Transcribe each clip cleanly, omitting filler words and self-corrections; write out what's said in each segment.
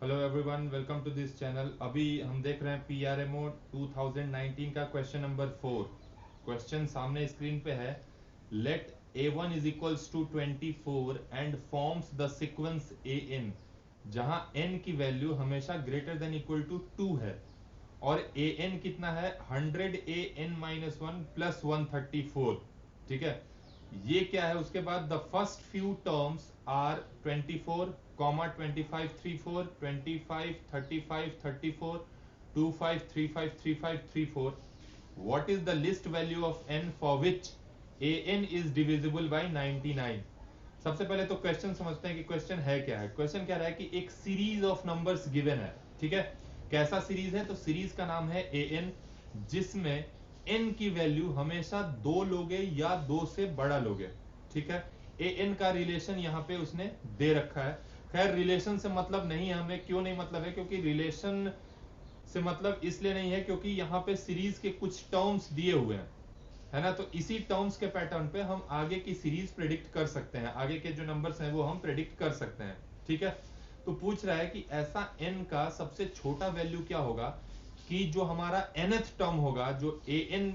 Hello everyone, welcome to this channel. अभी हम देख रहे हैं पीआरएमओ 2019 का क्वेश्चन नंबर 4। क्वेश्चन सामने स्क्रीन पे है। Let a1 is equals to 24 and forms the sequence an, जहां n की वैल्यू हमेशा ग्रेटर देन इक्वल टू 2 है और an कितना है 100an-1 प्लस 134। ठीक है, ये क्या है? उसके बाद the first few terms are 24, 25 34, 25 35 34, 25 35 35 34। what is the list value of n for which an is divisible by 99? सबसे पहले तो क्वेश्चन समझते हैं कि क्वेश्चन है क्या है। क्वेश्चन कह रहा है कि एक सीरीज ऑफ नंबर्स गिवन है। ठीक है, कैसा सीरीज है? तो सीरीज का नाम है an, जिसमें n की वैल्यू हमेशा दो लोगे या दो से बड़ा लोगे। ठीक है, an का रिलेशन यहाँ पे उसने दे रखा है। खैर, रिलेशन से मतलब नहीं है हमें। क्यों नहीं मतलब है? क्योंकि रिलेशन से मतलब इसलिए नहीं है क्योंकि यहाँ पे सीरीज के कुछ टर्म्स दिए हुए हैं, है ना। तो इसी टर्म्स के पैटर्न पे हम आगे की सीरीज प्रेडिक्ट कर सकते हैं, आगे के जो नंबर्स हैं वो हम प्रेडिक्ट कर सकते हैं। ठीक है, तो पूछ रहा है कि ऐसा n का सबसे छोटा वैल्यू क्या होगा कि जो हमारा nth टर्म होगा, जो an,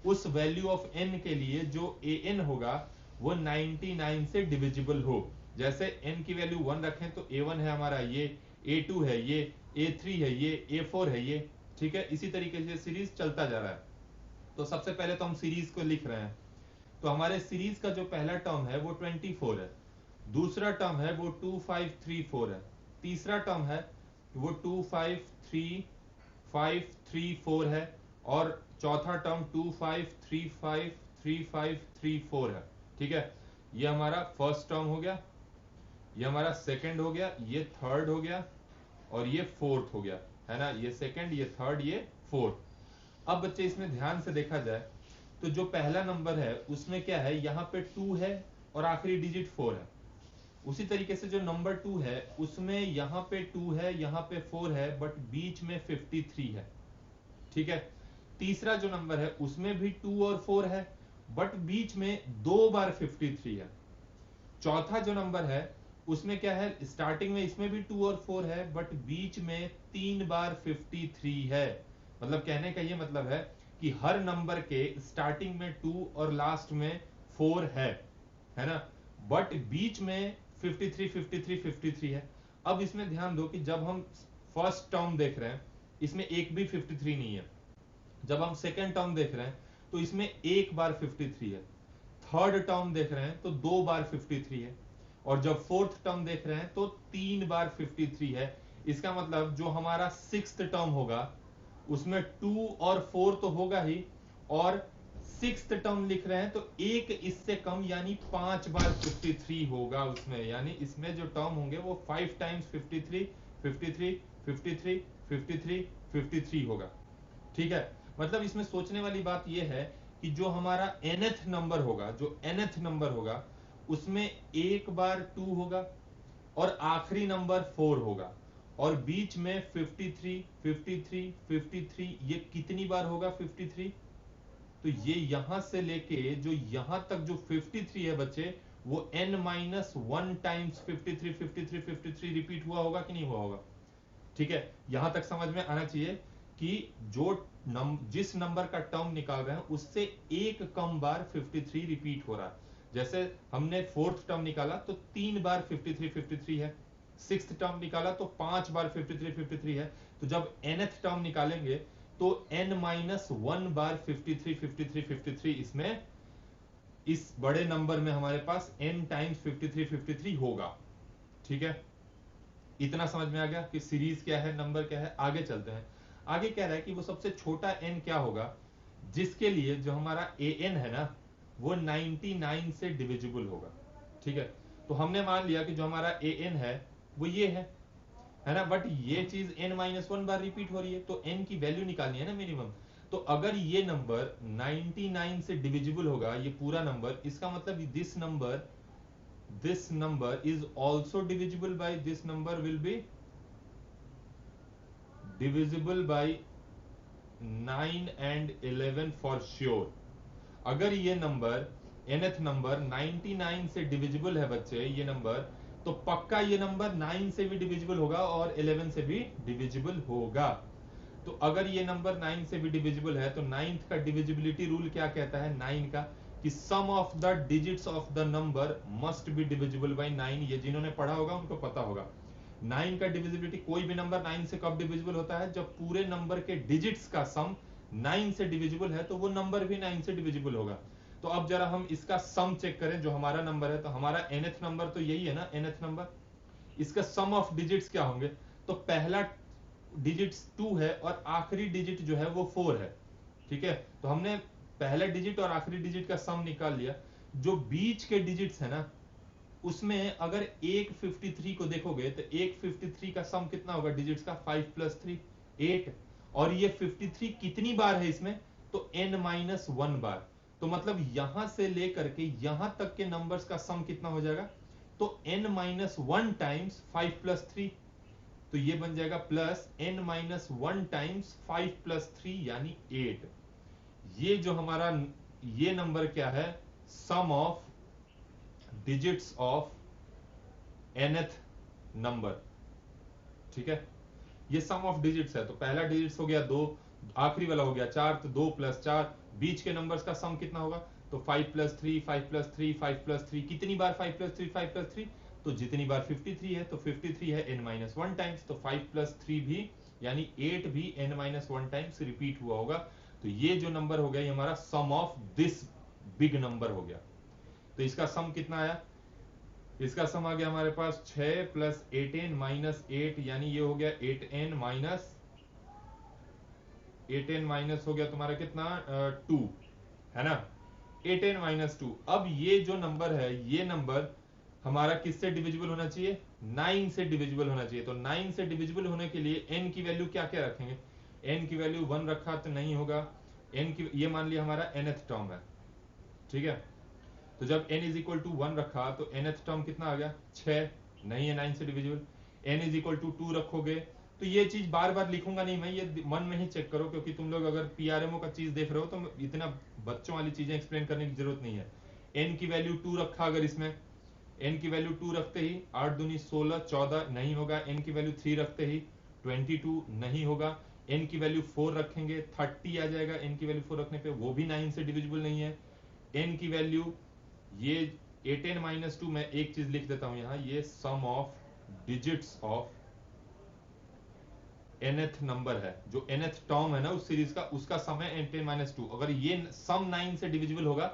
उस वैल्यू ऑफ n के लिए जो an होगा वो 99 से डिविजिबल हो। जैसे n की वैल्यू 1 रखें तो a1 है हमारा ये, a2 है ये, a3 है ये, a4 है ये। ठीक है, इसी तरीके से सीरीज चलता जा रहा है। तो सबसे पहले तो हम सीरीज को लिख रहे हैं। तो हमारे सीरीज का जो पहला टर्म है वो 24 है, दूसरा टर्म है वो 2534 है, तीसरा टर्म है वो 253 534 है और चौथा टर्म 25353534 है। ठीक है, ये हमारा फर्स्ट टर्म हो गया, ये हमारा सेकंड हो गया, ये थर्ड हो गया और ये फोर्थ हो गया, है ना। ये सेकंड, ये थर्ड, ये फोर्थ। अब बच्चे इसमें ध्यान से देखा जाए तो जो पहला नंबर है उसमें क्या है, यहाँ पे 2 है और आखिरी डिजिट 4 है। उसी तरीके से जो नंबर 2 है उसमें यहाँ पे 2 है, यहाँ पे 4 है, बट बीच में 53 है। ठीक है, तीसरा जो नंबर है उसमें भी 2 और 4 है, बट बीच में 2 बार 53 है। चौथा जो नंबर है उसमें क्या है, स्टार्टिंग में इसमें भी 2 और 4 है, बट बीच में 3 बार 53 है। मतलब कहने का ये मतलब है कि हर नंबर के स्टार्टिंग में 2 और लास्ट में 4 है ना, बट बीच में 53 53 53 है। अब इसमें ध्यान दो कि जब हम फर्स्ट टर्म देख रहे हैं इसमें एक भी 53 नहीं है, जब हम सेकेंड टर्म देख रहे हैं तो इसमें एक बार 53 है, थर्ड टर्म देख रहे हैं तो 2 बार 53 है और जब फोर्थ टर्म देख रहे हैं तो 3 बार 53 है। इसका मतलब जो हमारा सिक्स्थ टर्म होगा उसमें 2 और 4 तो होगा ही, और सिक्स्थ टर्म लिख रहे हैं तो एक इससे कम यानी 5 बार 53 होगा उसमें। यानी इसमें जो टर्म होंगे वो 5 टाइम्स 53 53 53 53 53 होगा। ठीक है, मतलब इसमें सोचने वाली बात यह है कि जो हमारा nth नंबर होगा, जो nth नंबर होगा उसमें एक बार 2 होगा और आखिरी नंबर 4 होगा और बीच में 53 53 53। ये कितनी बार होगा 53? तो ये यहां से लेके जो यहां तक जो 53 है बच्चे, वो n-1 टाइम्स 53 53 53 रिपीट हुआ होगा कि नहीं हुआ होगा? ठीक है, यहां तक समझ में आना चाहिए कि जिस नंबर का टर्म निकाल रहे हैं उससे एक कम बार 53 रिपीट हो रहा है। जैसे हमने फोर्थ टर्म निकाला तो 3 बार 53 53 है, सिक्स्थ टर्म निकाला तो 5 बार 53 53 है। तो जब nth टर्म निकालेंगे तो n-1 बार 53 53 53 इसमें, इस बड़े नंबर में हमारे पास n टाइम्स 53 53 होगा। ठीक है, इतना समझ में आ गया कि सीरीज क्या है, नंबर क्या है। आगे चलते हैं। आगे कह रहा है कि वो सबसे छोटा n क्या होगा जिसके लिए जो हमारा an है ना वो 99 से डिविजिबल होगा। ठीक है, तो हमने मान लिया कि जो हमारा an है वो ये है ना, बट ये चीज n-1 बार रिपीट हो रही है तो n की वैल्यू निकालनी है ना मिनिमम। तो अगर ये नंबर 99 से डिविजिबल होगा, ये पूरा नंबर, इसका मतलब this number is also divisible by this number will be divisible by 9 and 11 for sure। अगर ये नंबर nth नंबर 99 से डिविजिबल है बच्चे, ये नंबर तो पक्का ये नंबर 9 से भी डिविजिबल होगा और 11 से भी डिविजिबल होगा। तो अगर ये नंबर 9 से भी डिविजिबल है तो 9th का डिविजिबिलिटी रूल क्या कहता है 9 का, कि sum of the digits of the number must be divisible by 9। ये जिन्होंने पढ़ा होगा उनको पता होगा। 9 का डिविजिबिलिटी, कोई भी नंबर 9 से कब डिविजिबल होता है, जब पूरे नंबर के डिजिट्स का सम 9 से डिविजिबल है तो वो नंबर भी 9 से डिविजिबल होगा। तो अब जरा हम इसका सम चेक करें, जो हमारा नंबर है, तो हमारा nth नंबर तो यही है ना, nth नंबर, इसका सम ऑफ डिजिट्स क्या होंगे, तो पहला डिजिट्स 2 है और आखिरी डिजिट जो है वो 4 है। ठीक है, तो हमने पहला डिजिट और आखिरी डिजिट का सम निकाल लिया। जो बीच के डिजिट्स है ना, उसमें अगर 153 को देखोगे तो 153 का सम कितना होगा डिजिट्स का, 5 + 3 8। और ये 53 कितनी बार है इसमें, तो n-1 बार। तो मतलब यहां से लेकर के यहां तक के नंबर्स का सम कितना हो जाएगा, तो n-1 टाइम्स 5 + 3, तो ये बन जाएगा प्लस n-1 टाइम्स 5 + 3 यानी 8। ये जो हमारा ये नंबर क्या है, sum of digits of nth number. ठीक है, ये सम ऑफ डिजिट्स है। तो पहला डिजिट्स हो गया 2, आखिरी वाला हो गया 4, तो 2 + 4, बीच के नंबर्स का सम कितना होगा, तो 5 + 3 5 + 3 5 + 3, कितनी बार 5 + 3 5 + 3, तो जितनी बार 53 है, तो 53 है n-1 टाइम्स, तो 5 + 3 भी यानी 8 भी n-1 टाइम्स रिपीट हुआ होगा। तो ये जो नंबर हो गया ये हमारा सम ऑफ दिस बिग नंबर हो गया। तो इसका सम कितना आया, इसका सम आ गया हमारे पास 6 + 8n - 8, यानी ये हो गया 8n - हो गया तुम्हारा कितना 2, है ना, 8n - 2। अब ये जो नंबर है, ये नंबर हमारा किससे डिविजिबल होना चाहिए, 9 से डिविजिबल होना चाहिए। तो 9 से डिविजिबल होने के लिए n की वैल्यू क्या क्या रखेंगे, n की वैल्यू 1 रखा तो नहीं होगा, n की ये मान लिया हमारा nth टर्म है। ठीक है, तो जब n = 1 रखा तो nth टर्म कितना आ गया 6, नहीं है 9 से डिविजिबल। n = 2 रखोगे, तो ये चीज बार बार लिखूंगा नहीं मैं, ये मन में ही चेक करो, क्योंकि तुम लोग अगर PRMO का चीज देख रहे हो तो इतना बच्चों वाली चीजें एक्सप्लेन करने की जरूरत नहीं है। n की वैल्यू 2 रखा, अगर इसमें n की वैल्यू 2 रखते ही 8 दूनी 16 14 नहीं होगा, n की वैल्यू 3 रखते ही 22 नहीं होगा, n की वैल्यू 4 रखेंगे 30 आ जाएगा, n की वैल्यू 4 रखने पे वो भी 9 से डिविजिबल नहीं है। n की वैल्यू ये 8n - 2, मैं एक चीज लिख देता हूं यहां, ये sum of digits of nth number है, जो nth टर्म है ना उस सीरीज का, उसका सम है 8n - 2। अगर ये सम 9 से डिविजिबल होगा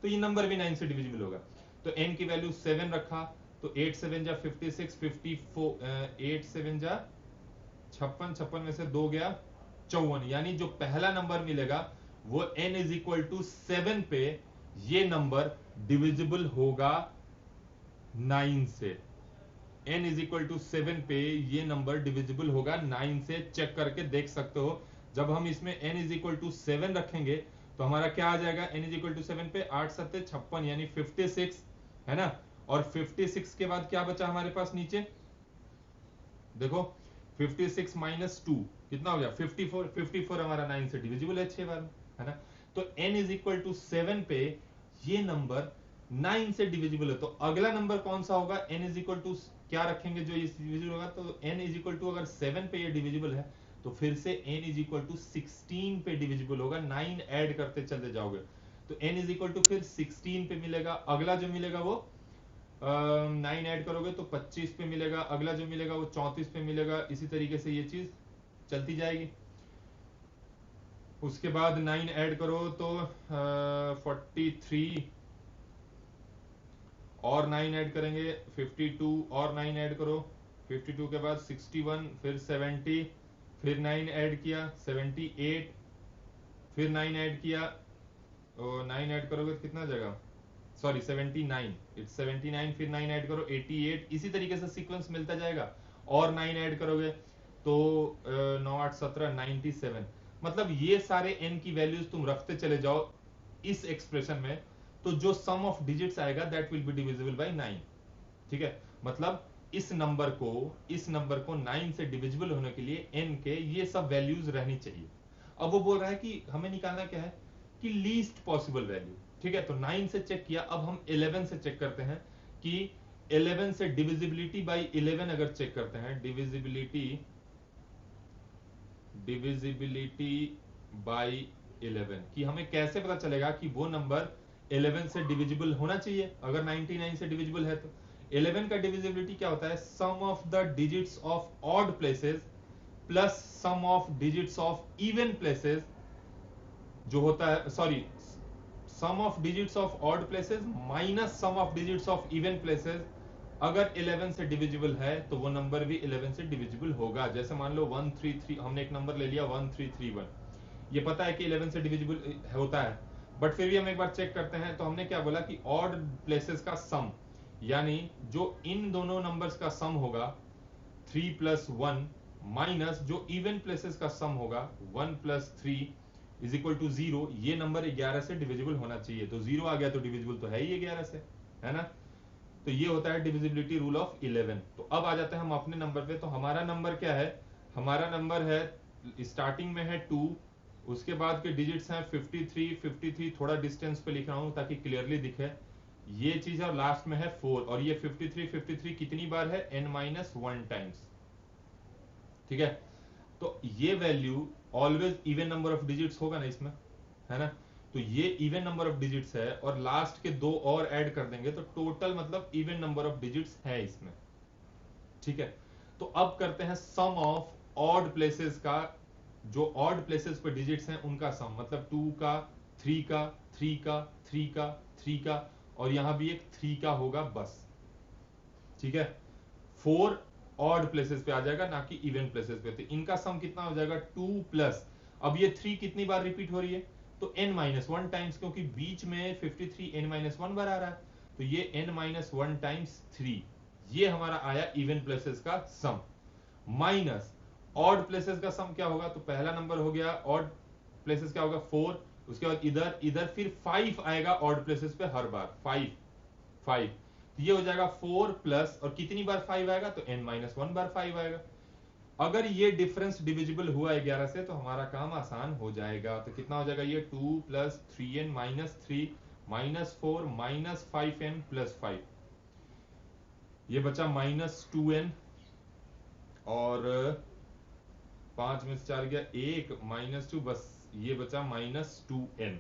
तो ये नंबर भी 9 से डिविजिबल होगा। तो n की वैल्यू 7 रखा, तो 8 7 जा 56 54, 8 7 जा 56, 56 में से 2 गया 54, यानी जो पहला नंबर मिलेगा वो n = 7 पे ये नंबर डिविजिबल होगा 9 से। n = 7 पे ये नंबर डिविजिबल होगा 9 से, चेक करके देख सकते हो। जब हम इसमें n = 7 रखेंगे तो हमारा क्या आ जाएगा, n = 7 पे 8 7 56 यानी 56, है ना। और 56 के बाद क्या बचा हमारे पास नीचे, देखो 56 - 2 कितना हो गया 54, 54 हमारा 9 से डिविजिबल है 6 बार, है ना। तो n = 7 पे ये नंबर 9 से डिविजिबल है। तो अगला नंबर कौन सा होगा, n = क्या रखेंगे जो इस डिविजिबल होगा, तो n = अगर 7 पे ये डिविजिबल है तो फिर से n = 16 पे डिविजिबल होगा, 9 ऐड करते चलते जाओगे तो n = फिर 16 पे मिलेगा। अगला जो मिलेगा वो 9 ऐड करोगे तो 25 पे मिलेगा, अगला जो मिलेगा वो 34 पे मिलेगा, इसी तरीके से ये चीज चलती जाएगी। उसके बाद 9 ऐड करो तो 43, और 9 ऐड करेंगे 52, और 9 ऐड करो 52 के बाद 61, फिर 70, फिर 9 ऐड किया 78, फिर 9 ऐड किया, 9 ऐड करोगे तो कितना जगह, सॉरी 79, इट्स 79, फिर 9 ऐड करो 88, इसी तरीके से सीक्वेंस मिलता जाएगा। और 9 ऐड करोगे तो 9 8 17 97। मतलब ये सारे n की वैल्यूज तुम रखते चले जाओ इस एक्सप्रेशन में, तो जो सम ऑफ डिजिट्स आएगा that will be divisible by 9। ठीक है, मतलब इस नंबर को 9 से डिविजिबल होने के लिए n के ये सब वैल्यूज रहनी चाहिए। अब वो बोल रहा है कि हमें निकालना क्या है, कि लीस्ट पॉसिबल वैल्यू। ठीक है, तो 9 से चेक किया, अब हम 11 से चेक करते हैं कि 11 से डिविजिबिलिटी बाई 11 अगर चेक करते हैं, डिविजिबिलिटी बाई 11 कि हमें कैसे पता चलेगा कि वो नंबर 11 से डिविजिबल होना चाहिए। अगर 99 से डिविजिबल है तो 11 का डिविजिबिलिटी क्या होता है, sum of the digits of odd places plus sum of digits of even places जो होता है, sorry, sum of digits of odd places minus sum of digits of even places. अगर 11 से डिविजिबल है तो वो नंबर भी 11 से डिविजिबल होगा। जैसे मान लो 133, हमने एक नंबर ले लिया 1331, ये पता है कि 11 से डिविजिबल होता है, बट फिर भी हम एक बार चेक करते हैं। तो हमने क्या बोला कि ऑड प्लेसेस का सम, यानी जो इन दोनों नंबर्स का सम होगा 3 + 1 माइनस जो इवन प्लेसेस का सम होगा 1 + 3 इज इक्वल टू 0, ये नंबर 11 से डिविजिबल होना चाहिए। तो 0 आ गया तो डिविजिबल तो है ही 11 से, है ना। तो ये होता है डिविजिबिलिटी रूल ऑफ 11। तो अब आ जाते हैं हम अपने नंबर पे। तो हमारा नंबर क्या है, हमारा नंबर है स्टार्टिंग में है 2, उसके बाद के डिजिट्स हैं 53 थोड़ा डिस्टेंस पे लिख रहा हूं ताकि क्लियरली दिखे ये चीज, और लास्ट में है 4, और ये 53 कितनी बार है, n-1 टाइम्स, ठीक है। तो ये value always even number of digits होगा ना इसमें, है ना। तो ये इवन नंबर ऑफ डिजिट्स है और लास्ट के 2 और ऐड कर देंगे तो टोटल मतलब इवन नंबर ऑफ डिजिट्स है इसमें, ठीक है। तो अब करते हैं सम ऑफ ऑड प्लेसेस का, जो ऑड प्लेसेस पे डिजिट्स हैं उनका सम, मतलब 2 का, 3 का, 3 का, 3 का, 3 का, और यहां भी एक 3 का होगा बस, ठीक है। 4 ऑड प्लेसेस पे आ जाएगा ना कि इवन प्लेसेस पे। तो इनका सम कितना हो जाएगा 2 प्लस, अब ये 3 कितनी बार रिपीट हो रही है, तो n-1 टाइम्स, क्योंकि बीच में 53 n-1 बार आ रहा है, तो ये n-1 टाइम्स 3, ये हमारा आया इवन प्लेसेस का सम, माइनस ऑड प्लेसेस का सम क्या होगा, तो पहला नंबर हो गया ऑड प्लेसेस क्या होगा 4, उसके बाद इधर फिर 5 आएगा ऑड प्लेसेस पे हर बार, 5, तो ये हो जाएगा 4 प्लस, और कितनी बार 5 आएगा, तो n-1 बार 5 आएगा। अगर ये डिफरेंस डिविजिबल हुआ 11 से तो हमारा काम आसान हो जाएगा। तो कितना हो जाएगा ये 2 + 3n - 3 -4 -5n + 5, ये बचा -2n, और 5 में से 4 गया 1 -2, बस ये बचा -2n।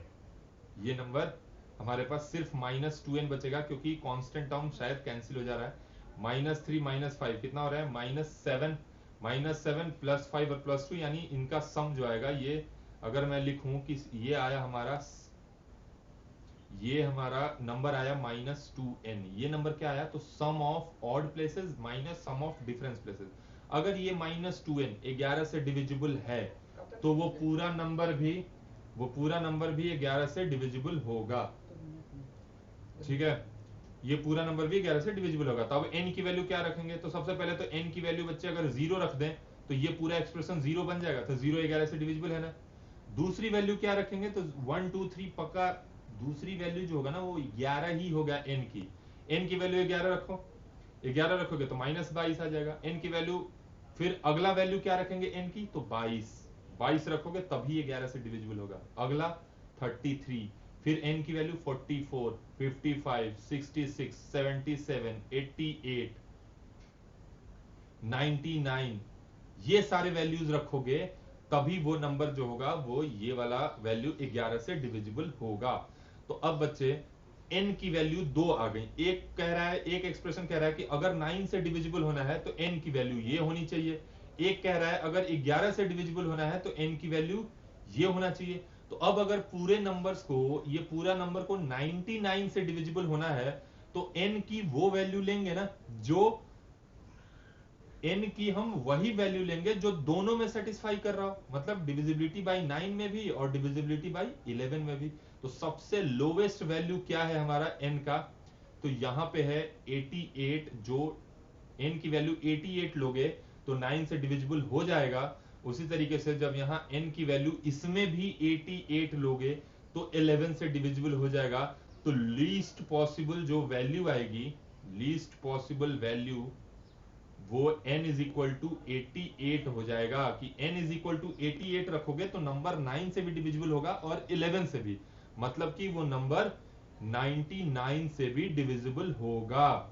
ये नंबर हमारे पास सिर्फ -2n बचेगा क्योंकि कांस्टेंट टर्म शायद कैंसिल हो जा रहा है। -3 - 5 कितना हो रहा है, -7 + 5 और +2, यानी इनका सम जो आएगा, ये अगर मैं लिखूं कि ये आया हमारा, ये हमारा नंबर आया -2n। ये नंबर क्या आया, तो sum of odd places minus sum of difference places. अगर ये -2n 11 से डिविजिबल है तो वो पूरा नंबर भी 11 से डिविजिबल होगा, ठीक है। ये पूरा नंबर भी 11 से डिविजिबल होगा। तो अब n की वैल्यू क्या रखेंगे, तो सबसे पहले तो n की वैल्यू बच्चे अगर 0 रख दें तो ये पूरा एक्सप्रेशन 0 बन जाएगा, तो 0 11 से डिविजिबल है ना। दूसरी वैल्यू क्या रखेंगे, तो 1 2 3 पक्का दूसरी वैल्यू जो होगा ना वो 11 ही होगा। n की वैल्यू 11 रखो, 11 रखोगे तो -22 आ जाएगा n की वैल्यू। फिर अगला वैल्यू क्या रखेंगे n की, तो 22 रखोगे तभी ये 11 से डिविजिबल होगा। अगला 33, फिर n की वैल्यू 44 55 66 77 88 99, ये सारे वैल्यूज रखोगे तभी वो नंबर जो होगा वो ये वाला वैल्यू 11 से डिविजिबल होगा। तो अब बच्चे n की वैल्यू 2 आ गई। एक कह रहा है, एक एक्सप्रेशन कह रहा है कि अगर 9 से डिविजिबल होना है तो n की वैल्यू ये होनी चाहिए। एक कह रहा है अगर 11 से डिविजिबल होना है तो n की वैल्यू ये होना चाहिए। तो अब अगर पूरे नंबर्स को, ये पूरा नंबर को 99 से डिविजिबल होना है तो n की वो वैल्यू लेंगे ना, जो n की हम वही वैल्यू लेंगे जो दोनों में सेटिस्फाई कर रहा हो, मतलब डिविजिबिलिटी बाय 9 में भी और डिविजिबिलिटी बाय 11 में भी। तो सबसे लोवेस्ट वैल्यू क्या है हमारा n का, तो यहां पे है 88, जो n की वैल्यू 88 लोगे तो 9 से डिविजिबल हो जाएगा। उसी तरीके से जब यहां n की वैल्यू इसमें भी 88 लोगे तो 11 से डिविजिबल हो जाएगा। तो लीस्ट पॉसिबल जो वैल्यू आएगी, लीस्ट पॉसिबल वैल्यू वो n = 88 हो जाएगा। कि n = 88 रखोगे तो नंबर 9 से भी डिविजिबल होगा और 11 से भी, मतलब कि वो नंबर 99 से भी डिविजिबल होगा।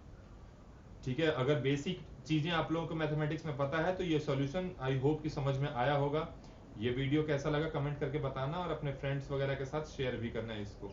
ठीक है, अगर बेसिक चीजें आप लोगों को मैथमेटिक्स में पता है तो ये सॉल्यूशन आई होप कि समझ में आया होगा। ये वीडियो कैसा लगा कमेंट करके बताना और अपने फ्रेंड्स वगैरह के साथ शेयर भी करना है इसको।